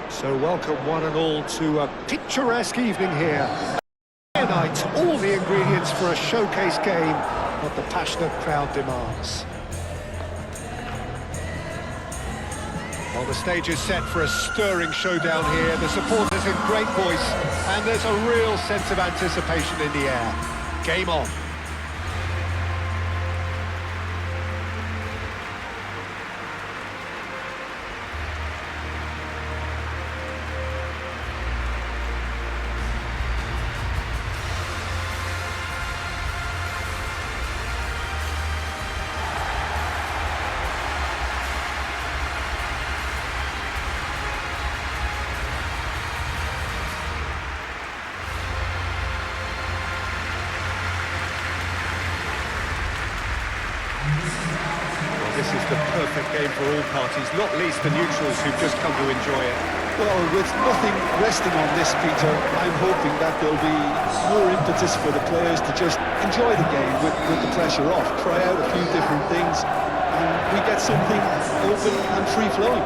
So welcome one and all to a picturesque evening here. Tonight, all the ingredients for a showcase game, what the passionate crowd demands. Well, the stage is set for a stirring showdown here. The supporters in great voice, and there's a real sense of anticipation in the air. Game on. This is the perfect game for all parties, not least the neutrals who've just come to enjoy it. Well, with nothing resting on this, Peter, I'm hoping that there'll be more impetus for the players to just enjoy the game with the pressure off, try out a few different things, and we get something open and free-flowing.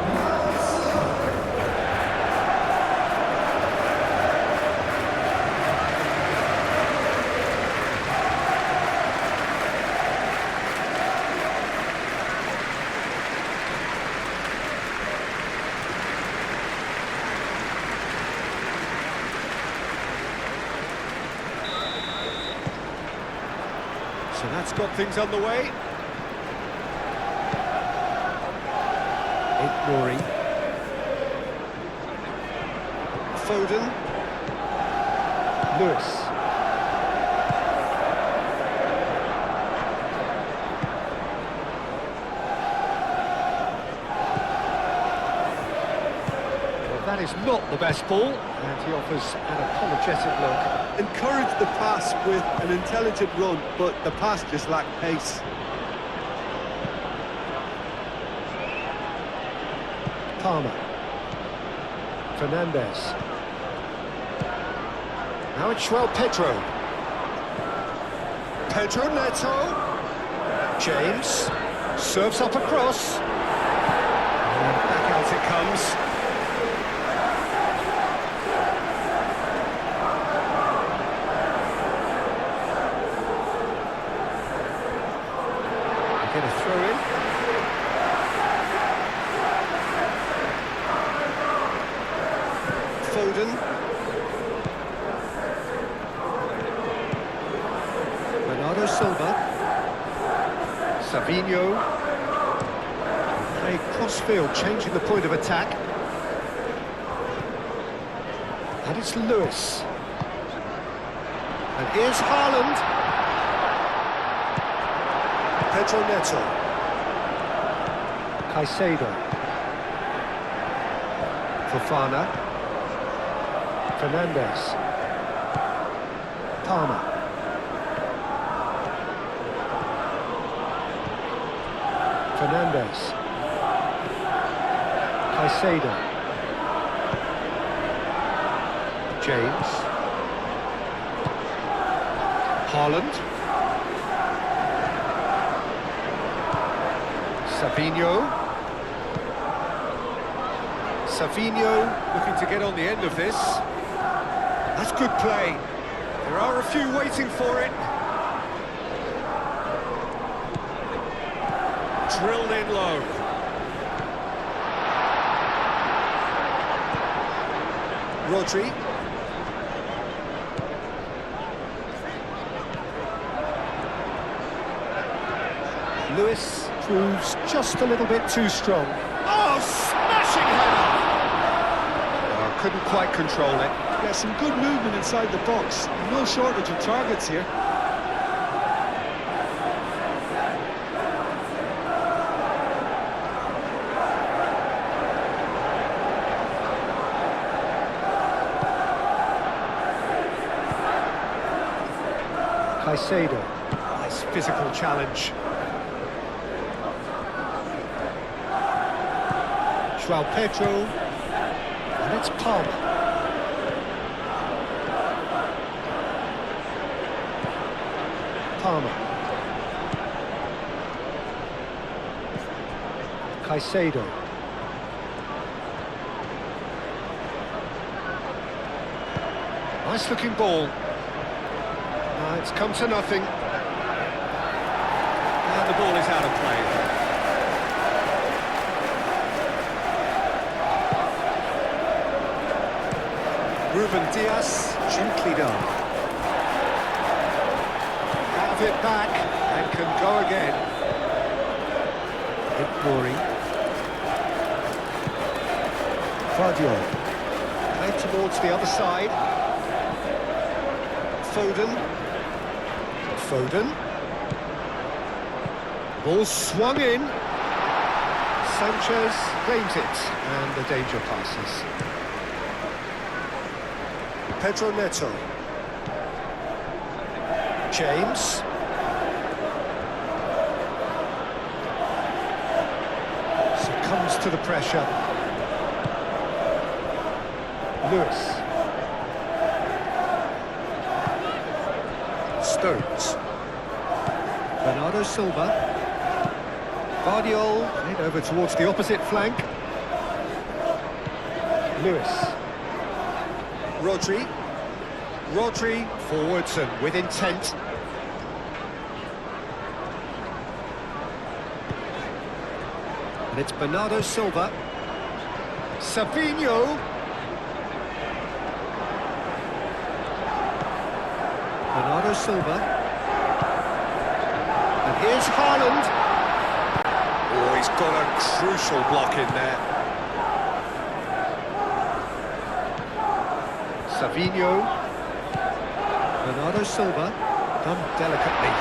So that's got things underway. Rory. Foden. Lewis. Well, that is not the best ball, and he offers an apologetic look. Encourage the pass with an intelligent run, but the pass just lacked pace. Palmer. Fernandez. Now it's Pedro. Pedro Neto. James. Serves up across. And back out it comes. Get a throw in. Foden. Bernardo Silva. Savinho. Play cross-field, changing the point of attack. And it's Lewis. And here's Haaland. Pedro Neto. Caicedo. Fofana. Fernandez. Palmer. Fernandez. Caicedo. James. Haaland. Savinho looking to get on the end of this. That's good play. There are a few waiting for it. Drilled in low. Rodri. Lewis proves just a little bit too strong. Oh, smashing header! Oh, couldn't quite control it. Yeah, some good movement inside the box. No shortage of targets here. Caicedo. Nice physical challenge. Pedro, and it's Palmer. Palmer. Caicedo. Nice looking ball. It's come to nothing. And the ball is out of play. Ruben Diaz, gently done. Have it back and can go again. Ignoring. Guardiola. Played towards the other side. Foden. Ball swung in. Sanchez claims it, and the danger passes. Pedro Neto. James. Succumbs to the pressure. Lewis. Stones. Bernardo Silva. Guardiola, played over towards the opposite flank. Lewis. Rodri forwards and with intent. And it's Bernardo Silva. Savinho. Bernardo Silva. And here's Haaland. Oh, he's got a crucial block in there. Savinho. Bernardo Silva. Done delicately.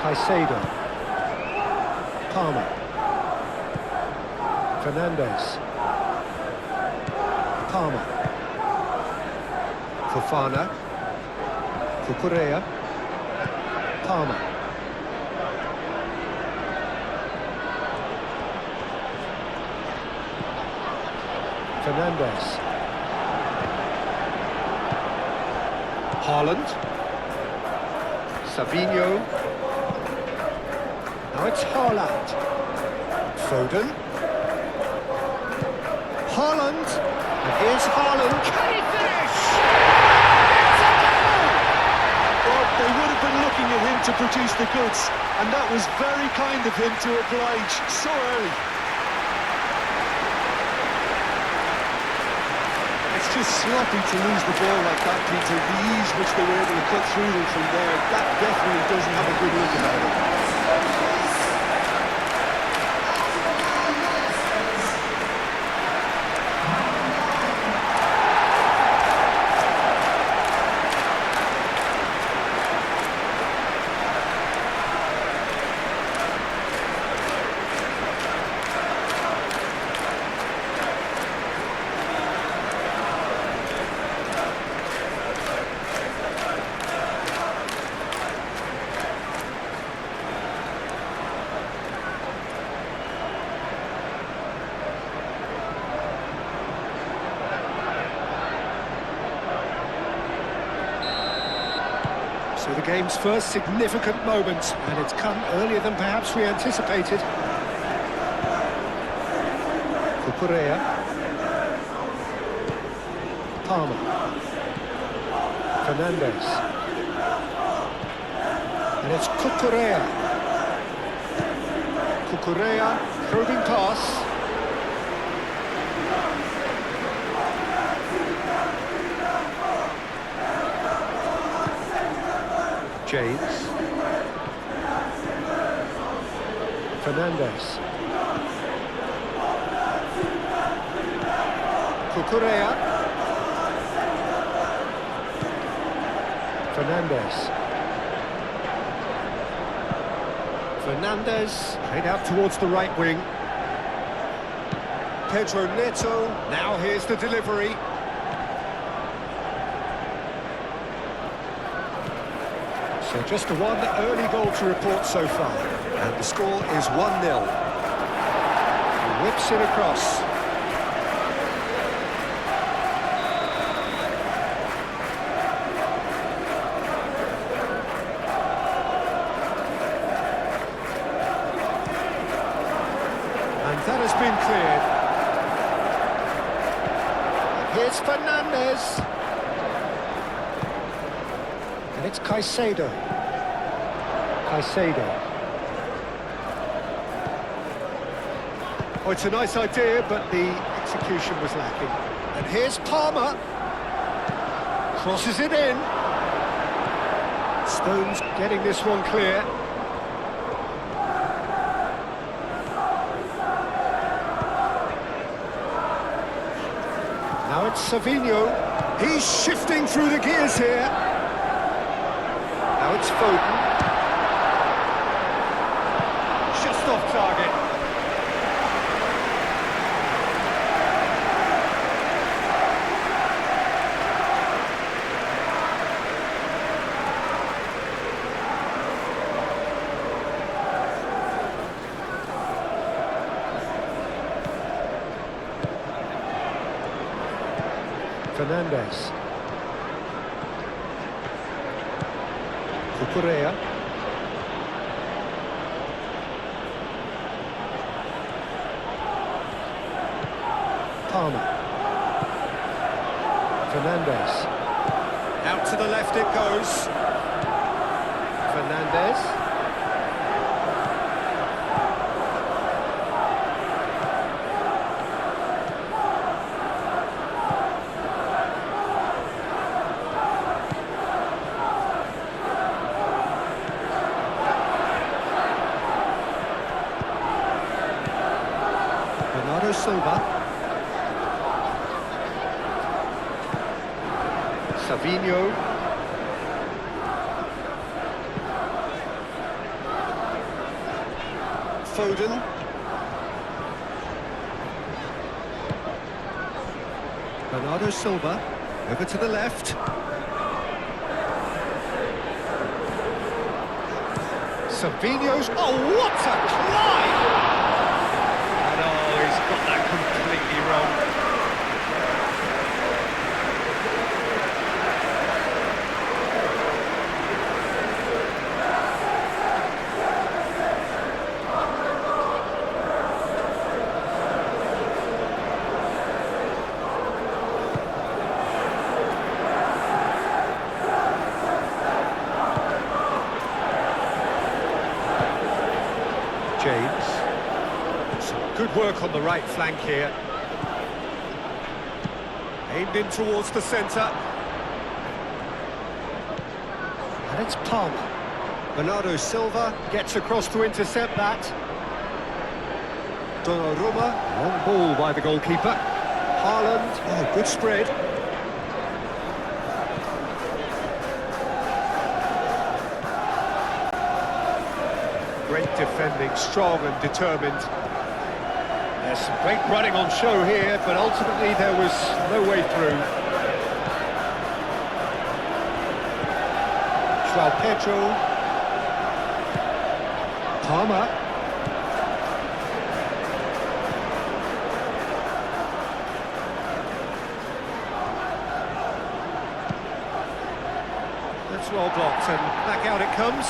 Caicedo. Palmer. Fernandes. Palmer. Fofana. Cucurella. Palmer. Fernandes. Haaland. Savinho. Now it's Haaland. Foden. Haaland. And here's Haaland. Can he finish? It's a goal! Well, they would have been looking at him to produce the goods, and that was very kind of him to oblige so early. It's just sloppy to lose the ball like that, Peter. The ease which they were able to cut through them from there, that definitely doesn't have a good look about it. So the game's first significant moment, and it's come earlier than perhaps we anticipated. Cucurella. Palmer. Fernandes. And it's Cucurella. Cucurella, probing pass. James. Fernandes. Cucurella. Fernandes played out towards the right wing. Pedro Neto. Now here's the delivery. So just the one early goal to report so far. And the score is 1-0. He whips it across. And that has been cleared. Here's Fernandez. And it's Caicedo. Oh, it's a nice idea, but the execution was lacking. And here's Palmer. Crosses it in. Stones getting this one clear. Now it's Savinho. He's shifting through the gears here. Now it's Foden. Just off target. Fernandez. Cucurella. Palmer. Fernandez. Out to the left it goes. Fernandez. Silva. Savinho. Foden. Bernardo Silva. Over to the left. Savinho's... Oh, what a climb! Got that completely wrong. James. Good work on the right flank here. Aimed in towards the centre. And it's Palmer. Bernardo Silva gets across to intercept that. Donnarumma, long ball by the goalkeeper. Haaland, oh, good spread. Great defending, strong and determined. There's some great running on show here, but ultimately there was no way through. João Pedro. Palmer. That's well blocked, and back out it comes.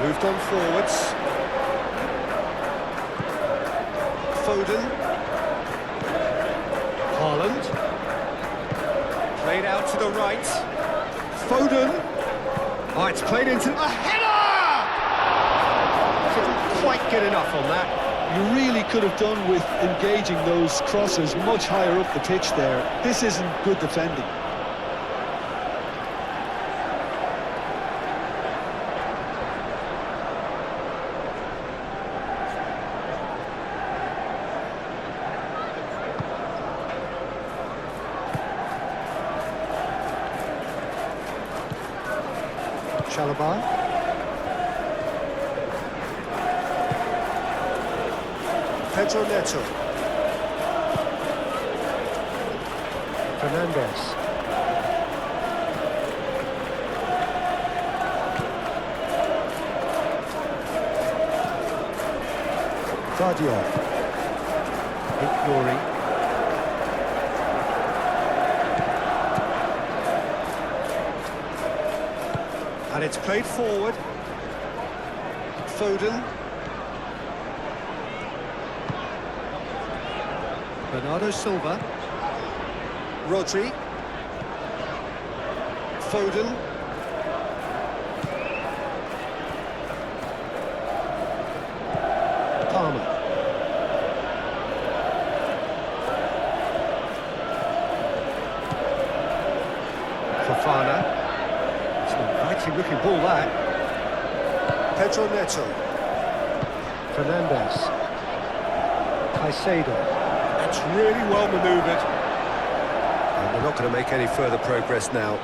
Moved on forwards. Foden. Haaland. Played out to the right. Foden. Oh, it's played into... A header! Didn't quite get enough on that. You really could have done with engaging those crosses much higher up the pitch there. This isn't good defending. Chalobah. Pedro Neto. Fernandez. Guardiola. Ignoring. And it's played forward. Foden. Bernardo Silva. Rodri. Foden. Palmer. Fofana. It's an inviting looking ball, that. Pedro Neto. Fernandes. Caicedo. That's really well manoeuvred. And they're not going to make any further progress now.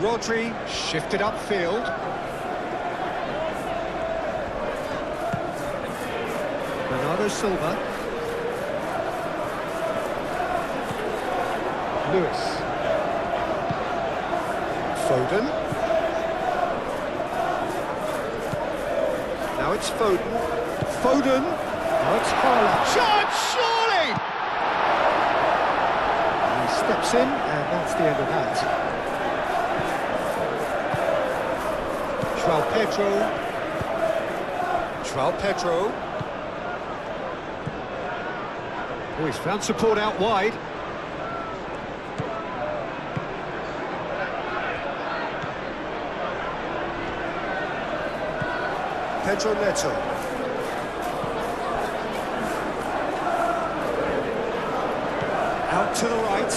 Rodri shifted upfield. Bernardo Silva. Lewis. Foden. Now it's Foden. Foden. Now it's Haaland. Shot, surely! And he steps in, and that's the end of that. João Pedro. João Pedro. Oh, he's found support out wide. Pedro Neto. Out to the right.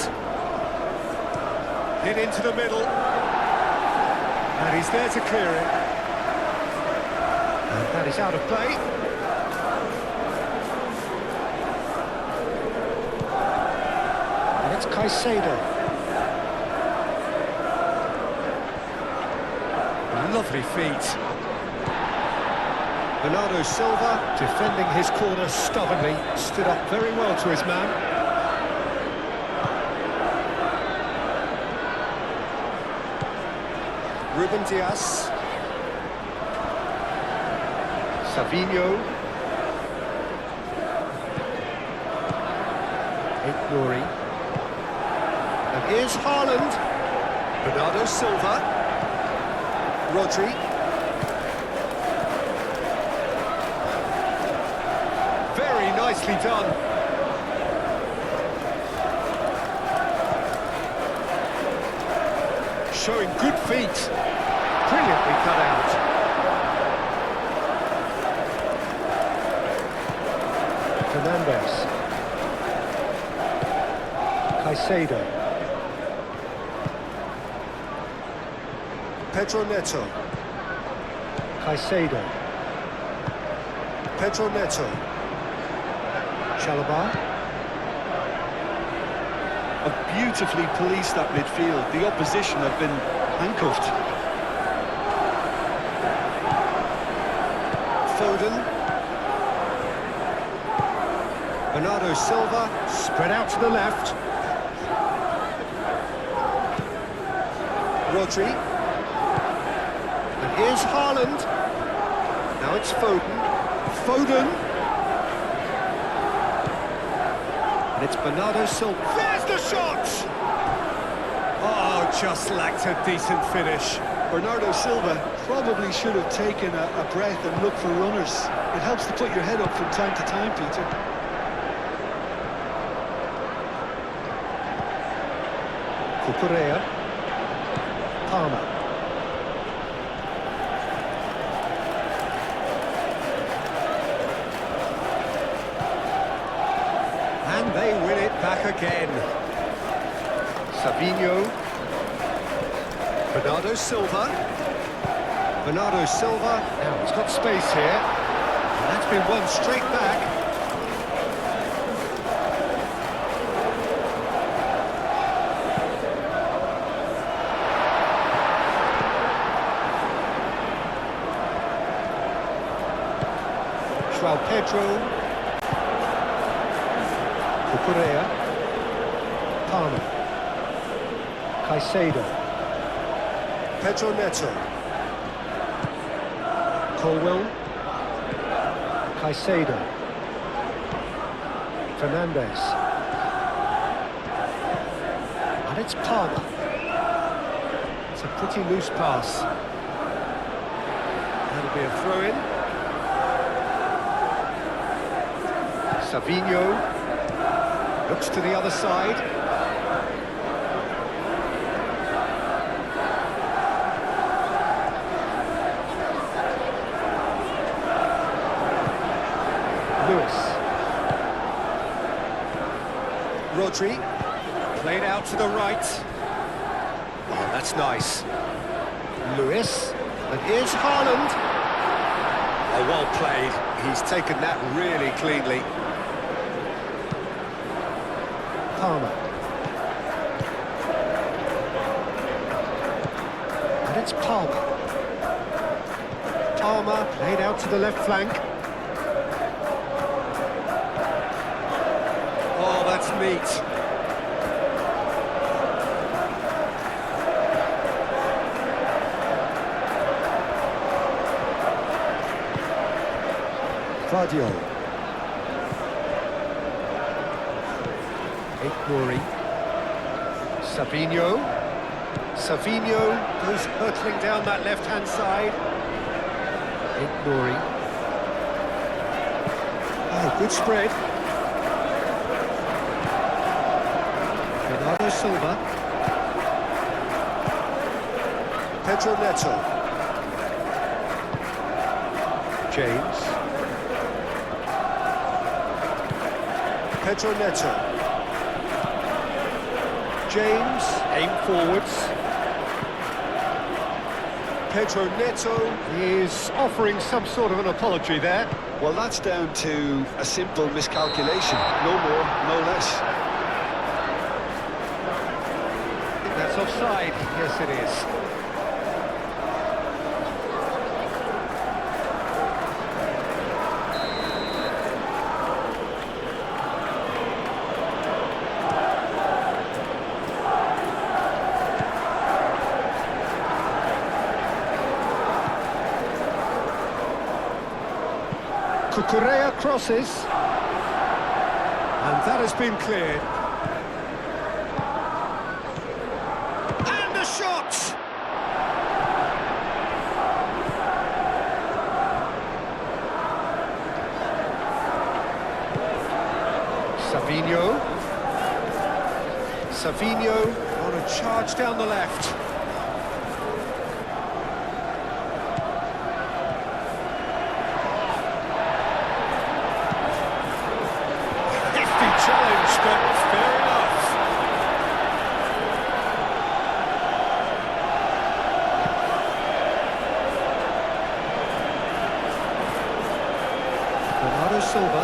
Hit into the middle. And he's there to clear it. And that is out of play. And it's Caicedo. Lovely feet. Bernardo Silva, defending his corner stubbornly, stood up very well to his man. Ruben Dias. Savinho. Nouri. And here's Haaland. Bernardo Silva. Rodri. Very nicely done. Showing good feet. Brilliantly cut out. Fernandes. Caicedo. Pedro Neto. Caicedo. Pedro Neto. Chalobah. Have beautifully policed that midfield. The opposition have been handcuffed. Foden. Bernardo Silva, spread out to the left. Rodri. And here's Haaland. Now it's Foden. Foden. And it's Bernardo Silva. There's the shot! Oh, just lacked a decent finish. Bernardo Silva probably should have taken a breath and looked for runners. It helps to put your head up from time to time, Peter. Cucurella. Palmer. And they win it back again. Savinho. Bernardo Silva. Bernardo Silva. Now he's got space here. And that's been won straight back. João Pedro. Cucurella. Palmer. Caicedo. Pedro Neto. Colwell. Caicedo. Fernandes. And it's Palmer. It's a pretty loose pass. That'll be a throw-in. Savinho looks to the other side. Lewis. Rodri, played out to the right. Oh, that's nice. Lewis, and here's Haaland. Oh, well played. He's taken that really cleanly. Palmer. And it's Palmer. Palmer played out to the left flank. Oh, that's neat. Vardio. Nouri. Savinho. Savinho goes hurtling down that left-hand side. Nouri. Oh, good spread. Bernardo Silva. Pedro Neto. James. Pedro Neto. James, aim forwards. Pedro Neto is offering some sort of an apology there. Well, that's down to a simple miscalculation. No more, no less. I think that's offside. Yes, it is. Cucurella crosses, and that has been cleared. And the shot! Savinho. Savinho on a charge down the left. Challenge, but fair enough. Bernardo Silva.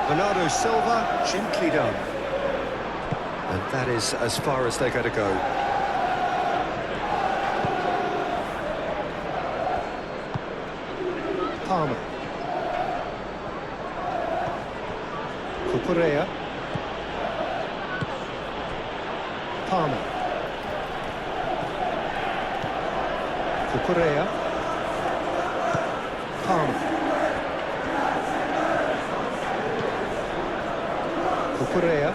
Bernardo Silva, gently done. And that is as far as they're going to go. Palmer. Cucurella. Palmer. Cucurella. Palmer. Cucurella.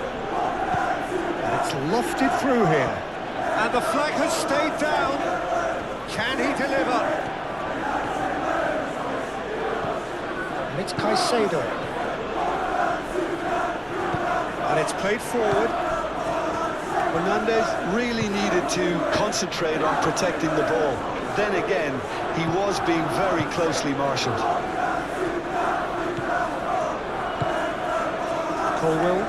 And it's lofted through here. And the flag has stayed down. Can he deliver? It's Caicedo. And it's played forward. Hernandez really needed to concentrate on protecting the ball. Then again, he was being very closely marshalled. Colwell.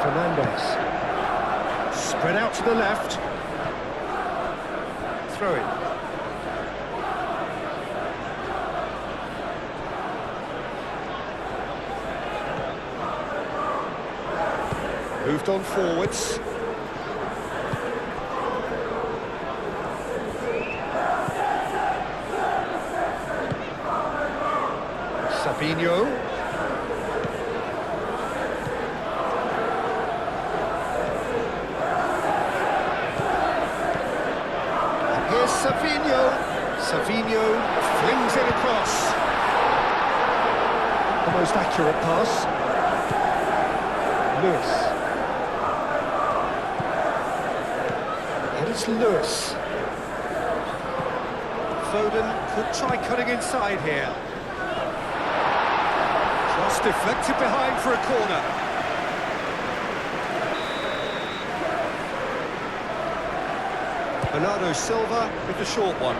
Fernandez. Spread out to the left. Throw in. Moved on forwards. Savinho. Here's Savinho. Savinho flings it across. The most accurate pass. Lewis. And it's Lewis. Foden could try cutting inside here. Cross deflected behind for a corner. Bernardo Silva with the short one.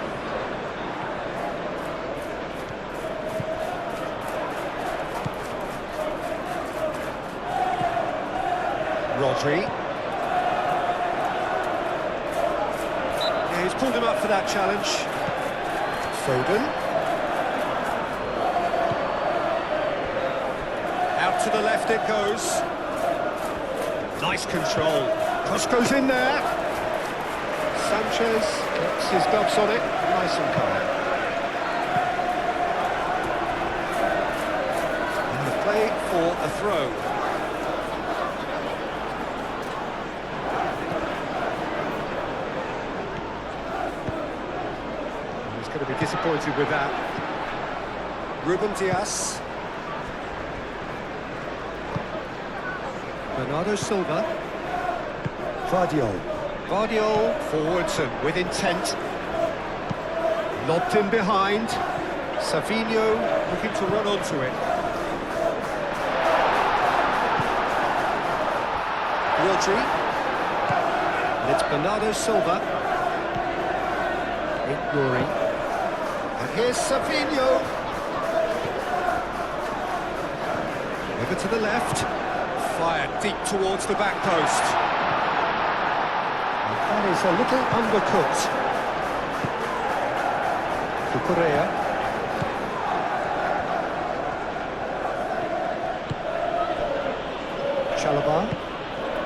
Rodri. Yeah, he's pulled him up for that challenge. Foden. Out to the left it goes. Nice control. Cross goes in there. Sanchez gets his gloves on it. Nice and calm. And the play for a throw. Going to be disappointed with that. Ruben Dias. Bernardo Silva. Vardiol forwards and with intent. Lobbed in behind. Savinho looking to run onto it. Rodri. And it's Bernardo Silva. Ignoring. And here's Savinho. Over to the left. Fired deep towards the back post. And that is a little undercooked. Cucurella.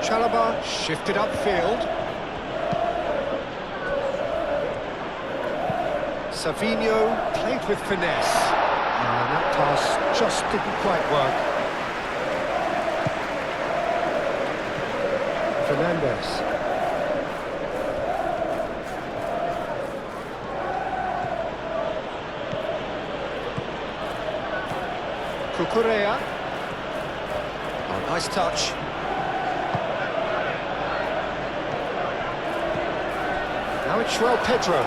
Chalobah shifted upfield. Savinho played with finesse, and that pass just didn't quite work. Fernandes. Cucurella. Oh, nice touch. Now it's João Pedro.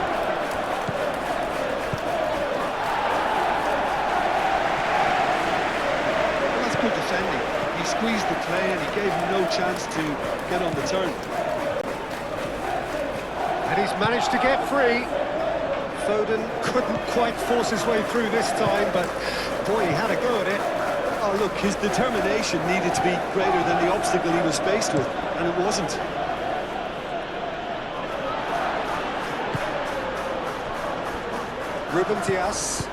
Defending. He squeezed the play and he gave him no chance to get on the turn. And he's managed to get free. Foden couldn't quite force his way through this time, but boy, he had a go at it. Oh look, his determination needed to be greater than the obstacle he was faced with, and it wasn't. Ruben Dias.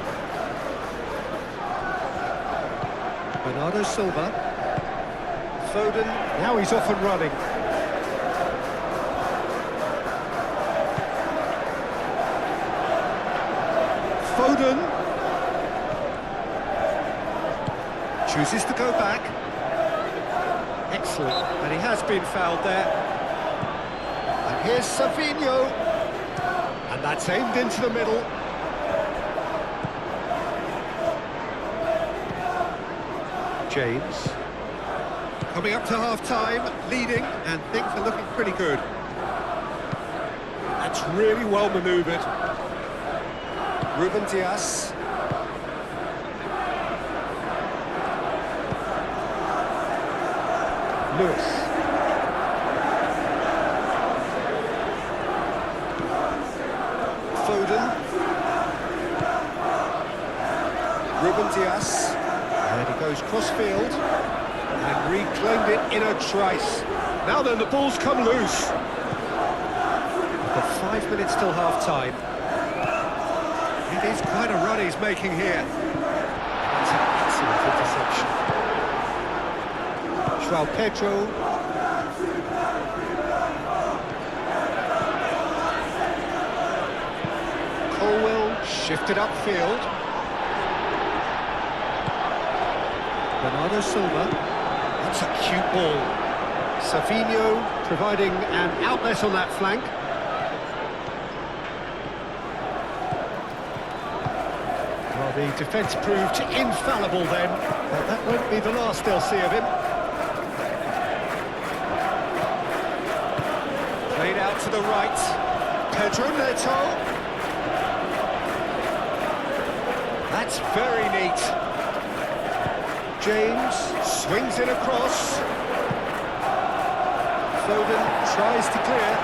Bernardo Silva. Foden, now he's off and running. Foden. Chooses to go back. Excellent, and he has been fouled there. And here's Savinho. And that's aimed into the middle. James. Coming up to half-time, leading, and things are looking pretty good. That's really well manoeuvred. Ruben Dias. Lewis. Foden. Ruben Dias. And he goes cross-field and reclaimed it in a trice. Now then, the ball's come loose. We've got 5 minutes till half-time. It is quite a run he's making here. That's an excellent interception. João Pedro. Colwell shifted upfield. Bernardo Silva. That's a cute ball. Savinho providing an outlet on that flank. Well, the defence proved infallible then, but that won't be the last they'll see of him. Played out to the right. Pedro Neto. That's very neat. James swings it across. Foden tries to clear.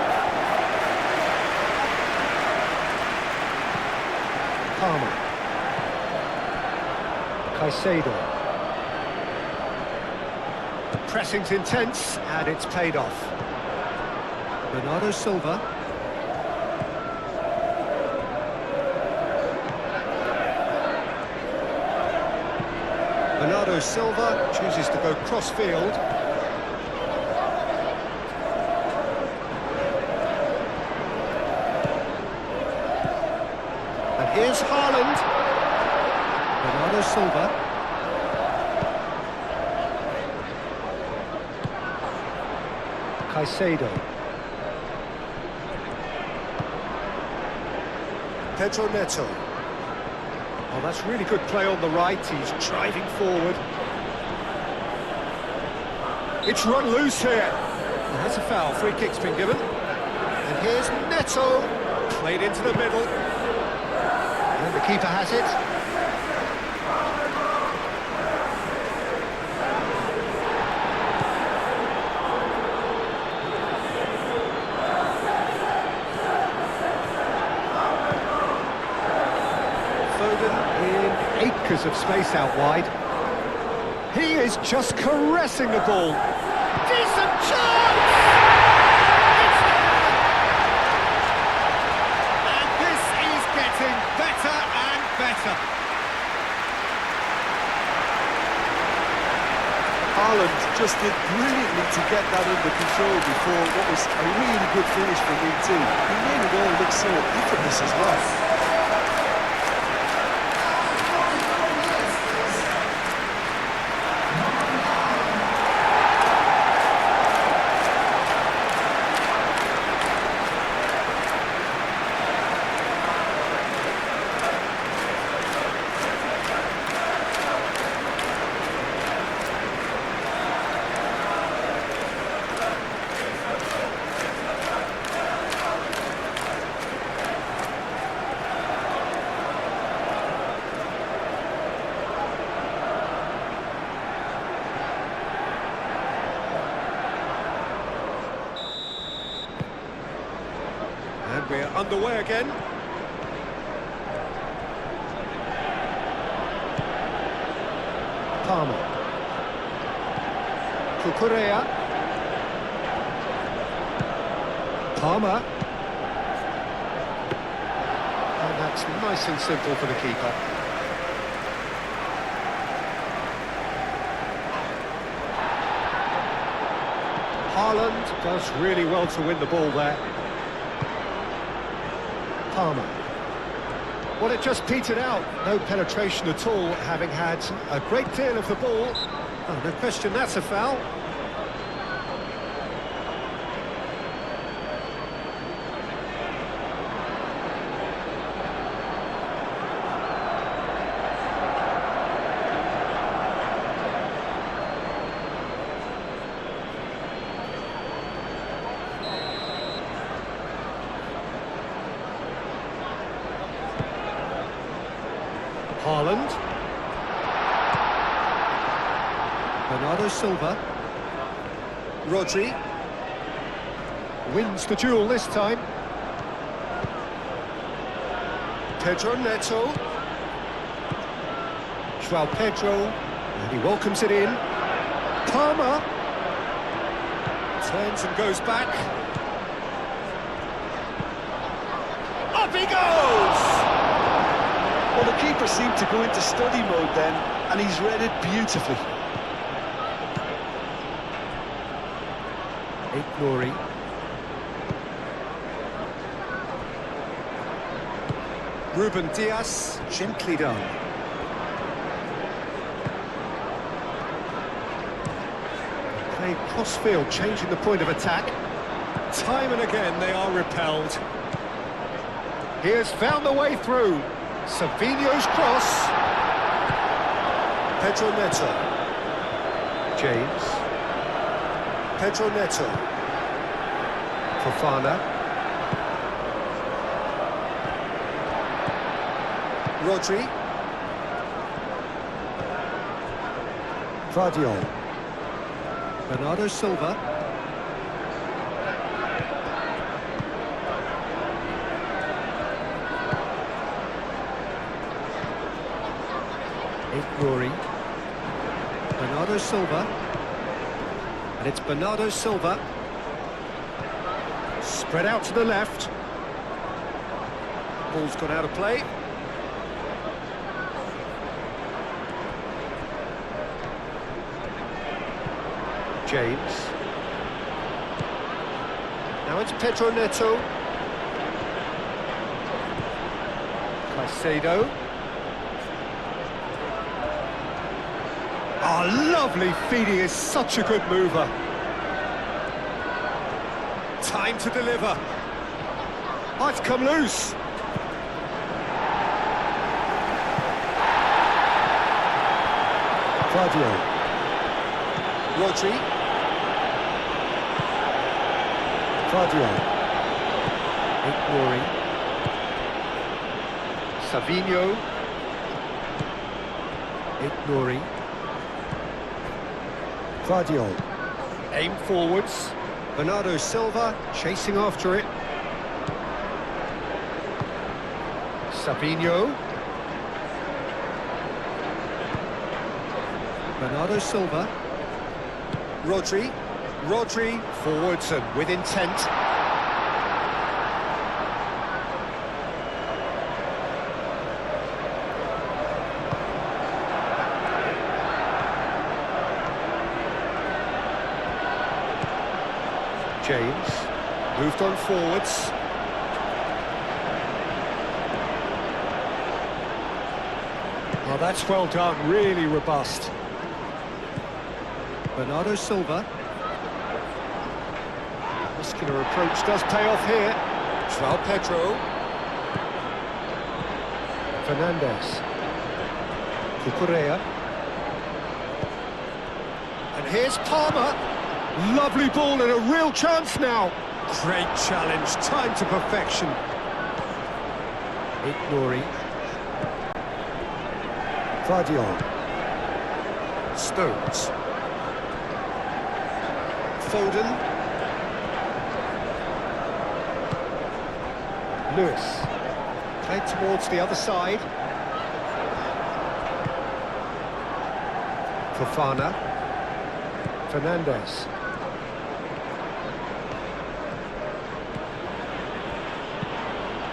Palmer. Caicedo. The pressing's intense, and it's paid off. Bernardo Silva. Bernardo Silva chooses to go cross-field. And here's Haaland. Bernardo Silva. Caicedo. Pedro Neto. Oh, that's really good play on the right. He's driving forward. It's run loose here. And that's a foul. Free kick's been given. And here's Neto. Played into the middle. And the keeper has it. In acres of space out wide. He is just caressing the ball. Decent chance! It's there! And this is getting better and better. Haaland just did brilliantly to get that under control before what was a really good finish from me too. He made it all look so effortless as well. And we're underway again. Palmer. Cucurella. Palmer. And that's nice and simple for the keeper. Haaland does really well to win the ball there. Palmer. Well, it just petered out. No penetration at all, having had a great deal of the ball. Oh, no question, that's a foul. Haaland. Bernardo Silva. Rodri. Wins the duel this time. Pedro Neto. João Pedro. And he welcomes it in. Palmer. Turns and goes back. Up he goes! Well, the keeper seemed to go into study mode then, and he's read it beautifully. Nori. Ruben Dias, gently done. Playing cross-field, changing the point of attack. Time and again they are repelled. He has found the way through. Savinho's cross. Pedro Neto. James. Pedro Neto. Fofana. Rodri. Vardiol. Bernardo Silva. Rory. Bernardo Silva. And it's Bernardo Silva. Spread out to the left. Ball's gone out of play. James. Now it's Pedro Neto. Caicedo. Oh, lovely feed, he is such a good mover. Time to deliver. Oh, it's come loose. Vardiol. Rodri. Vardiol. Rory. Savinho. Rory. Vardiol. Aim forwards. Bernardo Silva chasing after it. Savinho. Bernardo Silva. Rodri. Rodri forwards and with intent. James, moved on forwards. Oh, that's well done, really robust. Bernardo Silva. Muscular approach does pay off here. João Pedro. Fernandes. Cucurella. And here's Palmer. Lovely ball and a real chance now. Great challenge, time to perfection. Rory. Vardiol. Stones. Foden. Lewis. Played towards the other side. Fofana. Fernandes.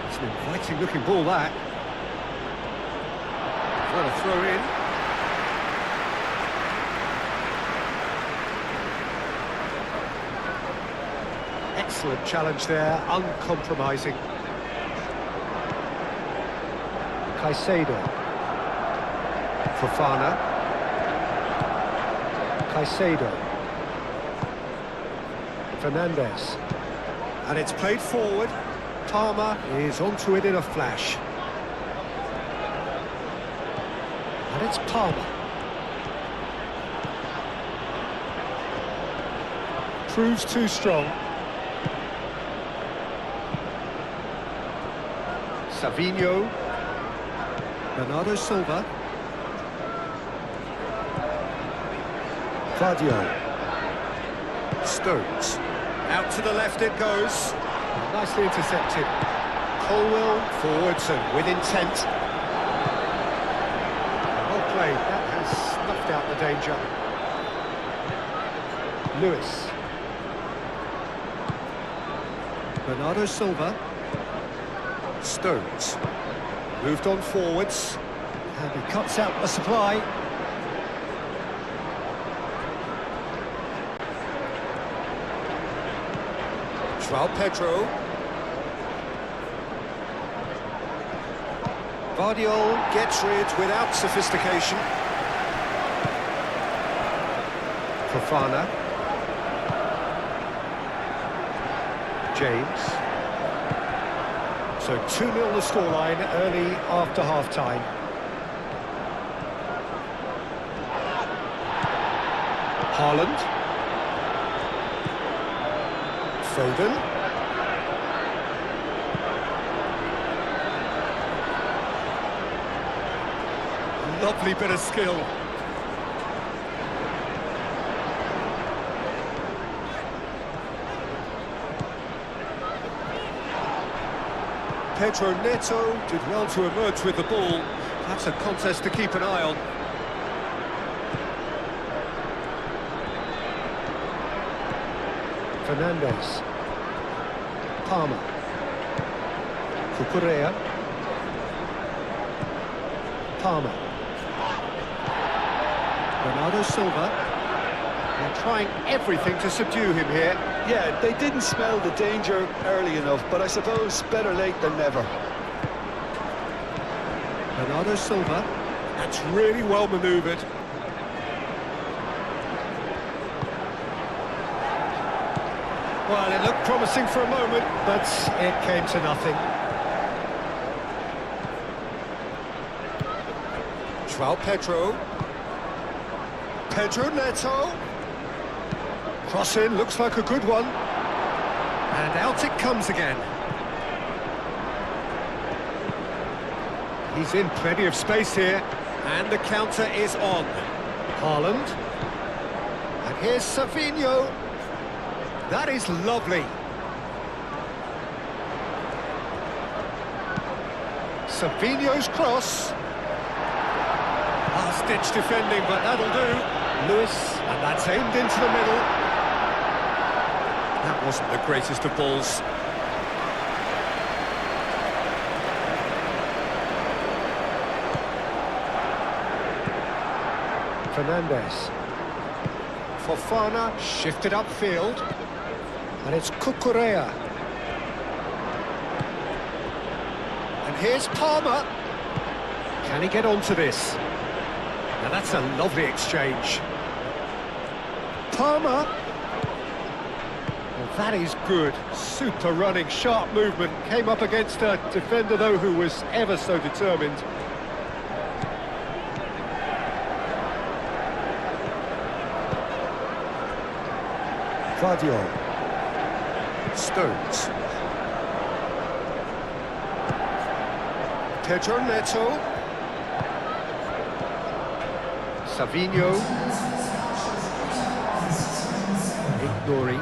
It's an inviting looking ball, that. What a throw in. Excellent challenge there, uncompromising. Caicedo. Fofana. Caicedo. Fernandes. And it's played forward. Palmer is onto it in a flash. And it's Palmer. Proves too strong. Savinho. Bernardo Silva. Vardiol. Stones. Out to the left it goes. Nicely intercepted. Colwell forwards and with intent. Well played. That has snuffed out the danger. Lewis. Bernardo Silva. Stones. Moved on forwards. And he cuts out the supply. João Pedro. Vardiol gets rid without sophistication. Fofana. James. So 2-0 the scoreline early after half-time. Haaland. Foden. Lovely bit of skill. Pedro Neto did well to emerge with the ball. That's a contest to keep an eye on. Fernandez. Palmer. Cucurella. Palmer. Bernardo Silva. They're trying everything to subdue him here. Yeah, they didn't smell the danger early enough, but I suppose better late than never. Bernardo Silva. That's really well manoeuvred. Well, it looked promising for a moment, but it came to nothing. João Pedro. Pedro Neto. Cross in, looks like a good one. And out it comes again. He's in plenty of space here. And the counter is on. Haaland. And here's Savinho. That is lovely. Savinho's cross. Last-ditch defending, but that'll do. Lewis, and that's aimed into the middle. That wasn't the greatest of balls. Fernandez. Fofana shifted upfield. And it's Cucurella. And here's Palmer. Can he get onto this? Now that's a lovely exchange. Palmer. Well, that is good. Super running, sharp movement. Came up against a defender, though, who was ever so determined. Guardiola. Stones. Pedro Neto. Savinho. Ignori.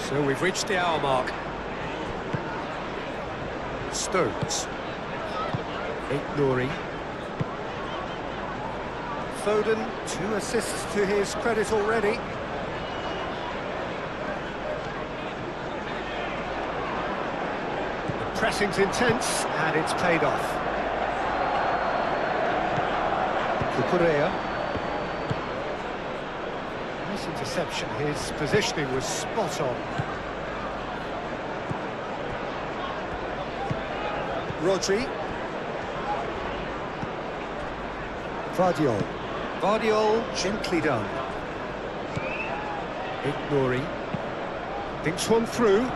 So we've reached the hour mark. Stones. Ignori. Foden, 2 assists to his credit already. The pressing's intense, and it's paid off. Cucurella. Nice interception, his positioning was spot on. Rodri. Guardiola. Guardiola, gently done. Ignori. Thinks one through.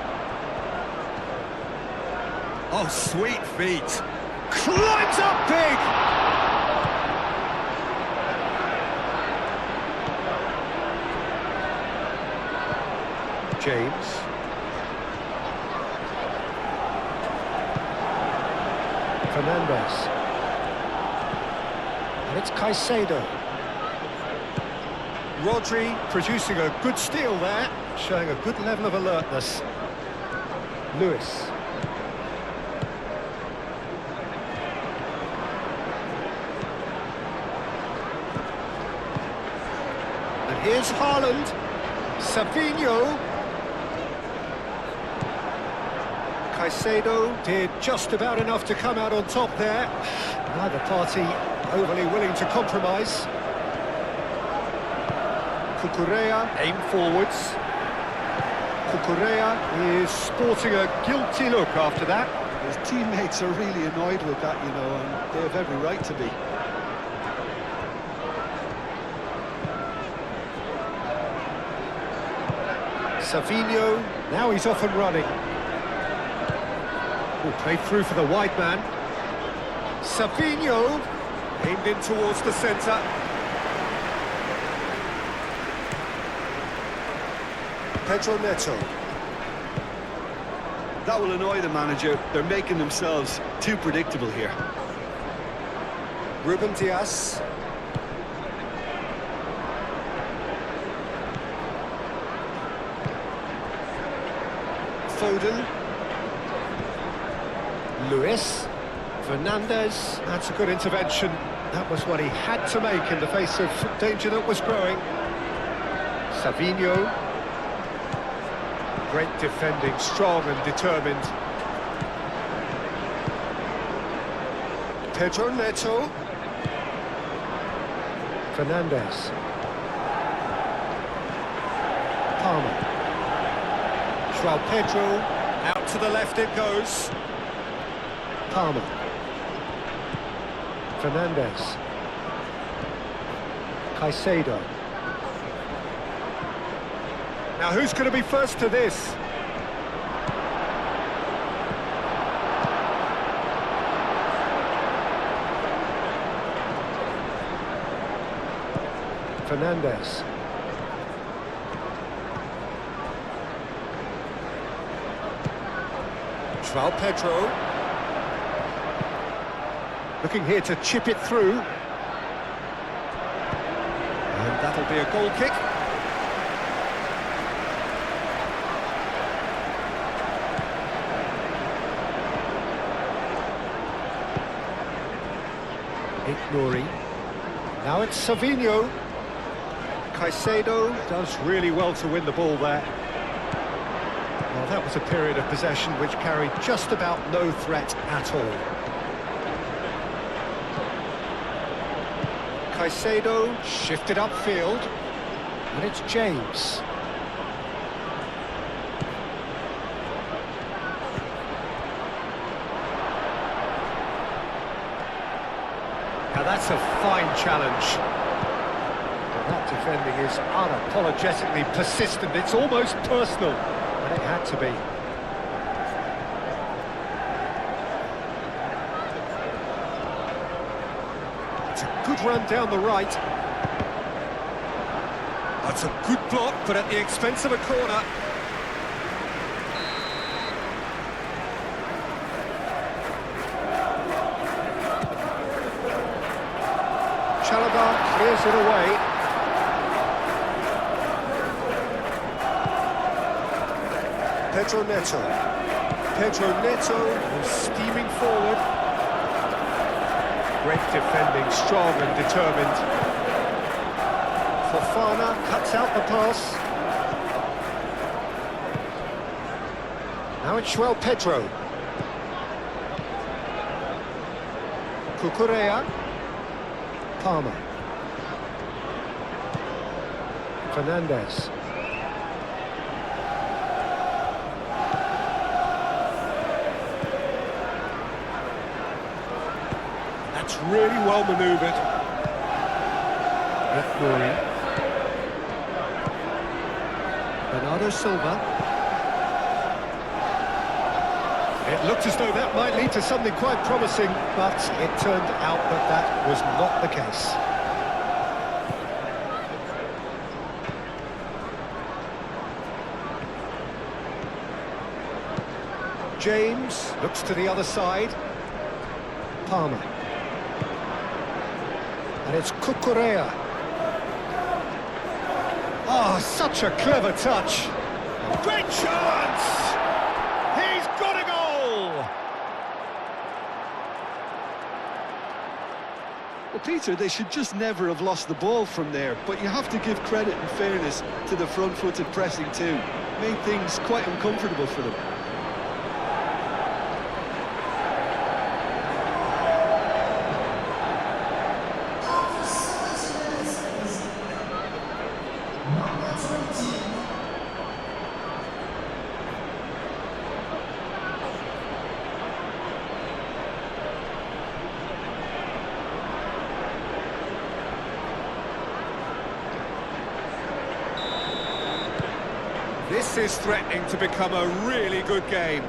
Oh, sweet feet. Climbs up big! James. Fernandez. And it's Caicedo. Rodri producing a good steal there, showing a good level of alertness. Lewis. And here's Haaland. Savinho. Caicedo did just about enough to come out on top there. Neither party overly willing to compromise. Cucurella, aim forwards. Cucurella is sporting a guilty look after that. His teammates are really annoyed with that, you know, and they have every right to be. Savinho, now he's off and running. Oh, played through for the wide man. Savinho, aimed in towards the centre. Pedro Neto. That will annoy the manager. They're making themselves too predictable here. Ruben Diaz. Foden. Lewis. Fernandez. That's a good intervention. That was what he had to make in the face of danger that was growing. Savinho. Great defending, strong and determined. Pedro Neto. Fernandez. Palmer. João Pedro. Out to the left it goes. Palmer. Fernandez. Caicedo. Now who's going to be first to this? Fernandez. João Pedro. Looking here to chip it through. And that'll be a goal kick. Nuri. Now it's Savinho. Caicedo does really well to win the ball there. Well, that was a period of possession which carried just about no threat at all. Caicedo shifted upfield, and it's James. Now that's a fine challenge. Well, that defending is unapologetically persistent. It's almost personal, and it had to be. It's a good run down the right. That's a good block, but at the expense of a corner. Chalobah clears it away. Pedro Neto. Pedro Neto is steaming forward. Great defending, strong and determined. Fofana cuts out the pass. Now it's João Pedro. Cucurella. Palmer. Fernandez. That's really well manoeuvred. Nuri. Bernardo Silva. It looked as though that might lead to something quite promising, but it turned out that that was not the case. James looks to the other side. Palmer. And it's Cucurella. Oh, such a clever touch. Great chance! He's got a goal! Well, Peter, they should just never have lost the ball from there, but you have to give credit and fairness to the front-footed pressing too. Made things quite uncomfortable for them. This is threatening to become a really good game.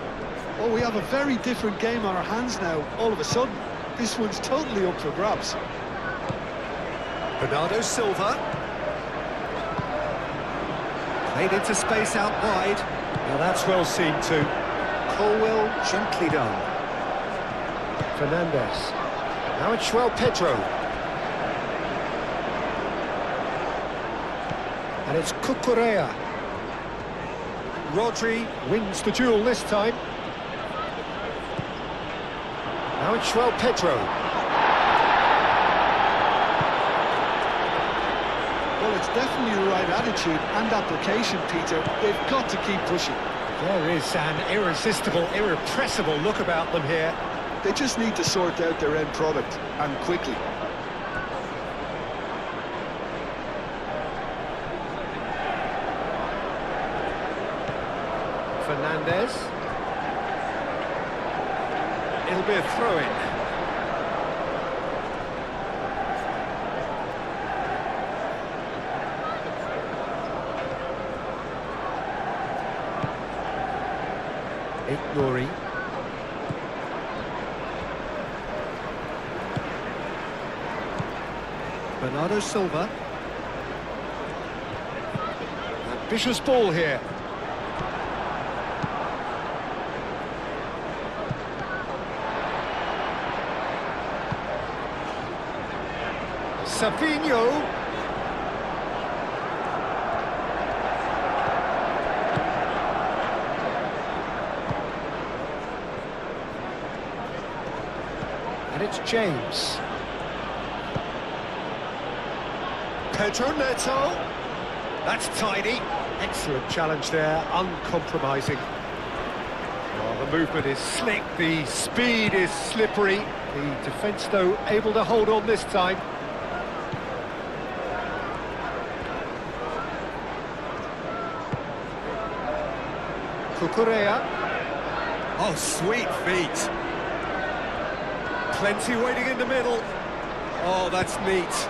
Oh, we have a very different game on our hands now, all of a sudden. This one's totally up for grabs. Bernardo Silva. Played into space out wide. Now that's well seen too. Colwell, gently done. Fernandez. Now it's João Pedro. And it's Cucurella. Rodri wins the duel this time. Now it's João Pedro. Well, it's definitely the right attitude and application, Peter. They've got to keep pushing. There is an irresistible, irrepressible look about them here. They just need to sort out their end product, and quickly. Fernandez. It'll be a throw-in. Nuri. Bernardo Silva. Ambitious ball here. Savinho. And it's James. Pedro Neto. That's tidy. Excellent challenge there, uncompromising. Well, the movement is slick, the speed is slippery. The defence, though, able to hold on this time. Cucurella. Oh, sweet feet. Plenty waiting in the middle. Oh, that's neat.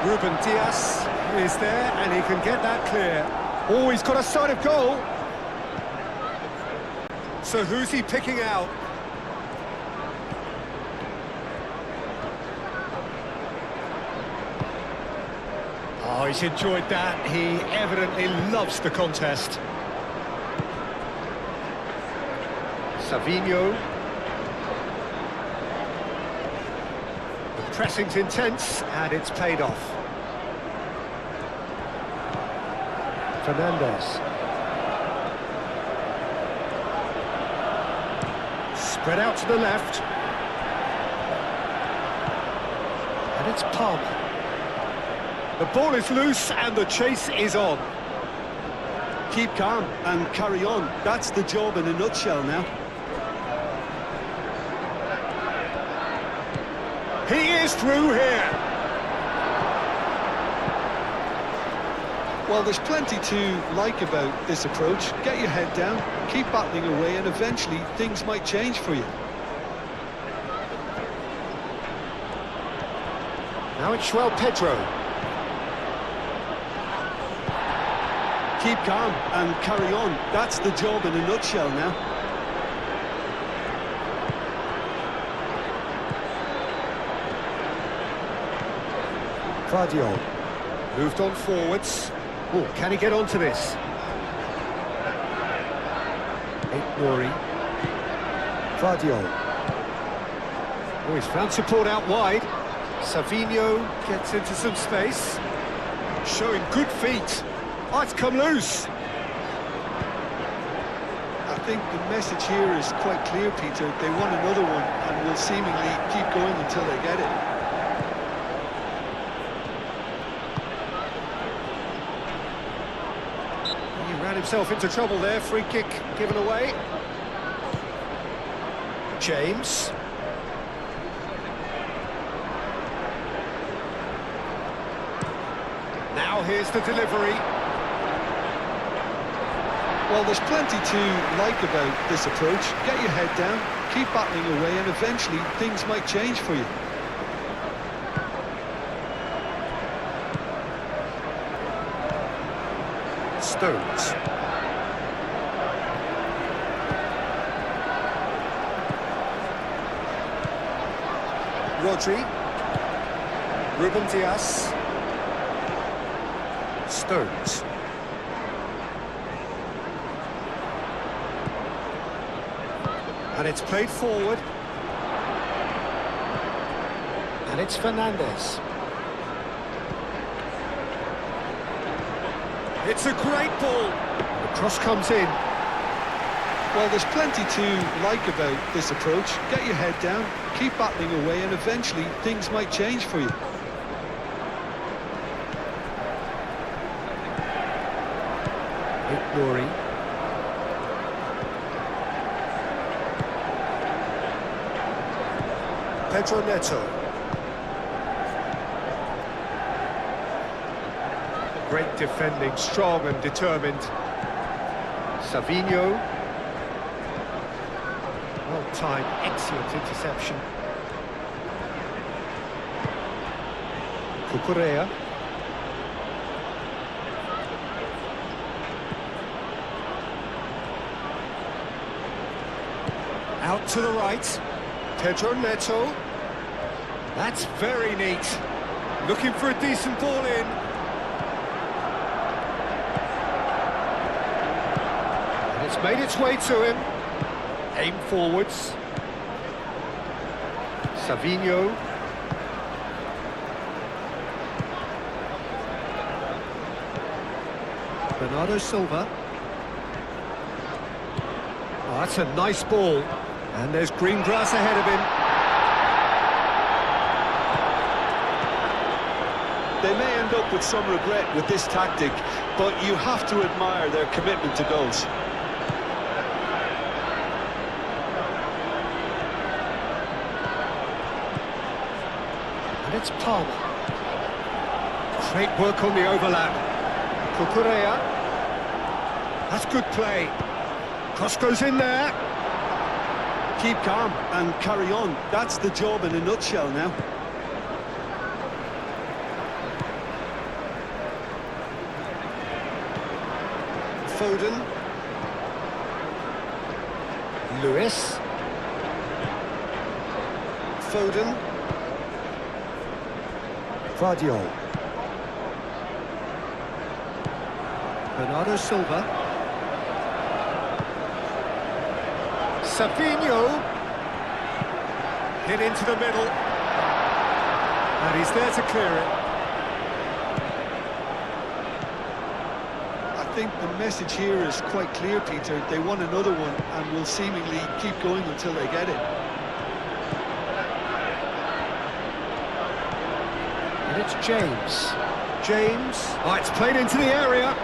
Ruben Diaz is there, and he can get that clear. Oh, he's got a sight of goal. So who's he picking out? Oh, he's enjoyed that. He evidently loves the contest. Savinho. The pressing's intense, and it's paid off. Fernandez. Spread out to the left. And it's Palmer. The ball is loose, and the chase is on. Keep calm and carry on. That's the job in a nutshell now. He is through here. Well, there's plenty to like about this approach. Get your head down, keep battling away, and eventually things might change for you. Now it's João Pedro. Keep calm and carry on. That's the job in a nutshell now. Guardiola moved on forwards. Oh, can he get onto this? Nuri. Guardiola. Oh, he's found support out wide. Savinho gets into some space. Showing good feet. Oh, it's come loose. I think the message here is quite clear, Peter. They want another one and will seemingly keep going until they get it. Ran himself into trouble there, free kick given away. James. Now here's the delivery. Well, there's plenty to like about this approach. Get your head down, keep battling away, and eventually things might change for you. Stones. Rodri. Ruben Diaz. Stones. And it's played forward. And it's Fernandez. It's a great ball. The cross comes in. Well, there's plenty to like about this approach. Get your head down, keep battling away, and eventually things might change for you. Nuri. Pedro Neto. Great defending, strong and determined. Savinho. Well-timed, excellent interception. Cucurella. Out to the right. Pedro Neto. That's very neat. Looking for a decent ball in. And it's made its way to him. Aim forwards. Savinho. Bernardo Silva. Oh, that's a nice ball. And there's green grass ahead of him. They may end up with some regret with this tactic, but you have to admire their commitment to goals. And it's Palmer. Great work on the overlap. Cucurella. That's good play. Cross goes in there. Keep calm and carry on. That's the job in a nutshell now. Foden. Lewis. Foden. Vardiol. Bernardo Silva. Savinho. Hit into the middle. And he's there to clear it. I think the message here is quite clear, Peter. They want another one and will seemingly keep going until they get it. And it's James. James. Oh, it's played into the area.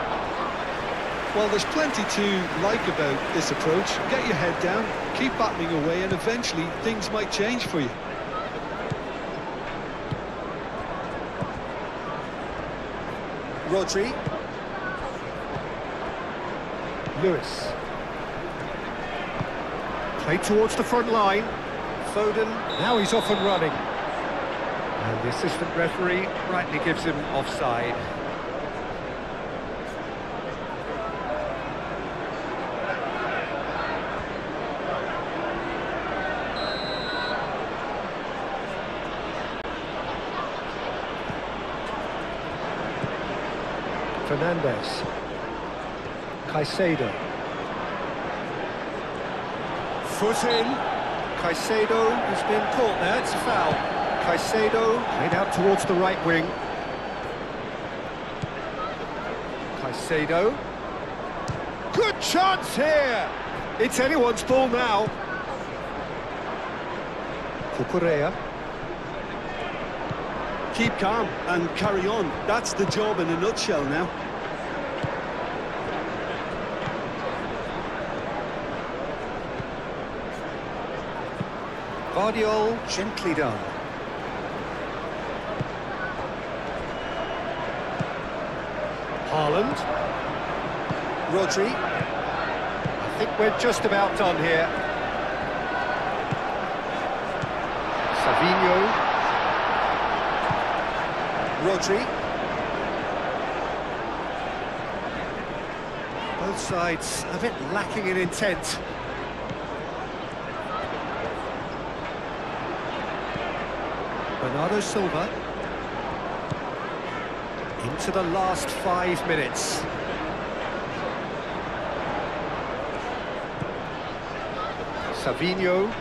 Well, there's plenty to like about this approach. Get your head down, keep battling away, and eventually things might change for you. Rodri. Lewis. Played towards the front line. Foden. Now he's off and running. And the assistant referee rightly gives him offside. Fernandez. Caicedo. Foot in. Caicedo has been caught there, it's a foul. Caicedo played out towards the right wing. Caicedo. Good chance here! It's anyone's ball now. Cucurella. Keep calm and carry on. That's the job in a nutshell now. Vardiol, gently done. Haaland. Rodri. I think we're just about done here. Savinho. Rodri. Both sides a bit lacking in intent. Bernardo Silva. Into the last 5 minutes. Savinho.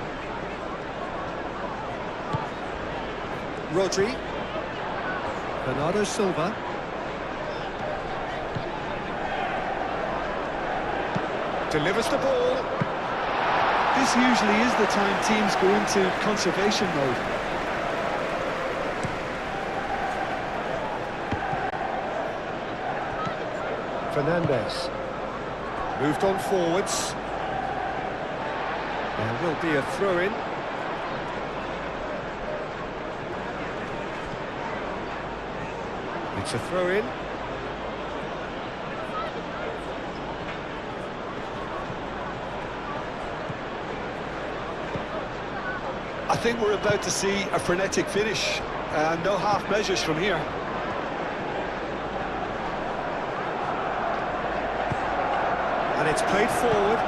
Rodri. Bernardo Silva. Delivers the ball. This usually is the time teams go into conservation mode. Fernandes. Moved on forwards. There will be a throw-in. It's a throw-in. I think we're about to see a frenetic finish, and no half measures from here. And it's played forward.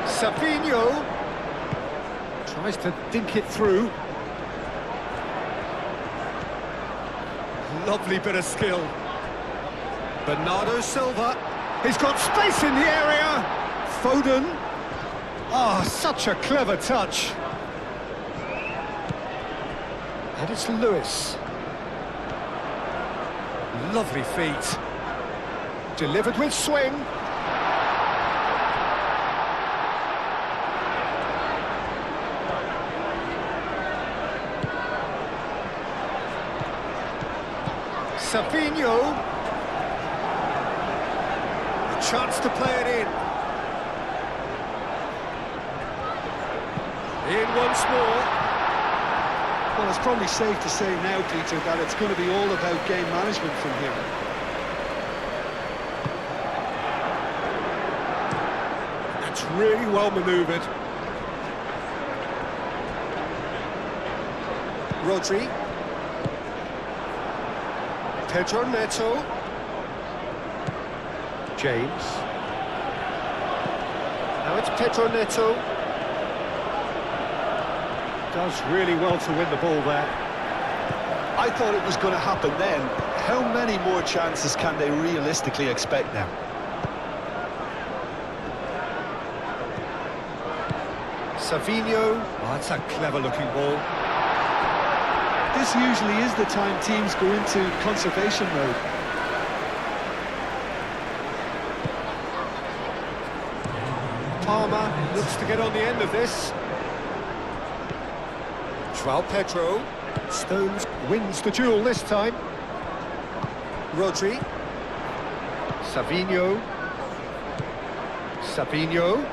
Savinho tries to dink it through. Lovely bit of skill. Bernardo Silva. He's got space in the area. Foden. Ah, such a clever touch. And it's Lewis. Lovely feet. Delivered with swing. Savinho. A chance to play it in. In once more. Well, it's probably safe to say now, Peter, that it's going to be all about game management from here. That's really well manoeuvred. Rodri. Pedro Neto. James. Now it's Pedro Neto. Does really well to win the ball there. I thought it was going to happen then. How many more chances can they realistically expect now? Savinho. Oh, that's a clever-looking ball. This usually is the time teams go into conservation mode. Palmer looks to get on the end of this. João Pedro. Stones wins the duel this time. Rodri. Savinho. Savinho.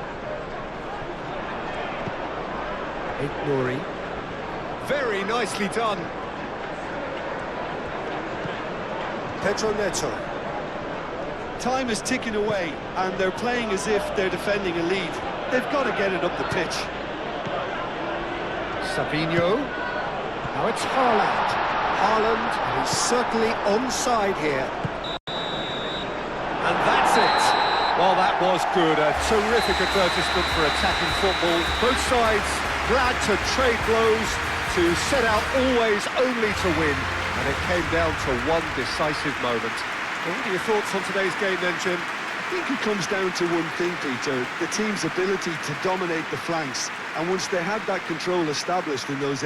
Nouri. Very nicely done. Pedro Neto. Time is ticking away, and they're playing as if they're defending a lead. They've got to get it up the pitch. Savinho. Now it's Haaland. Haaland, and he's certainly onside here. And that's it. Well, that was good. A terrific advertisement for attacking football. Both sides glad to trade blows, to set out always only to win. And it came down to one decisive moment. Well, what are your thoughts on today's game then, Jim? I think it comes down to one thing, Peter, the team's ability to dominate the flanks. And once they had that control established in those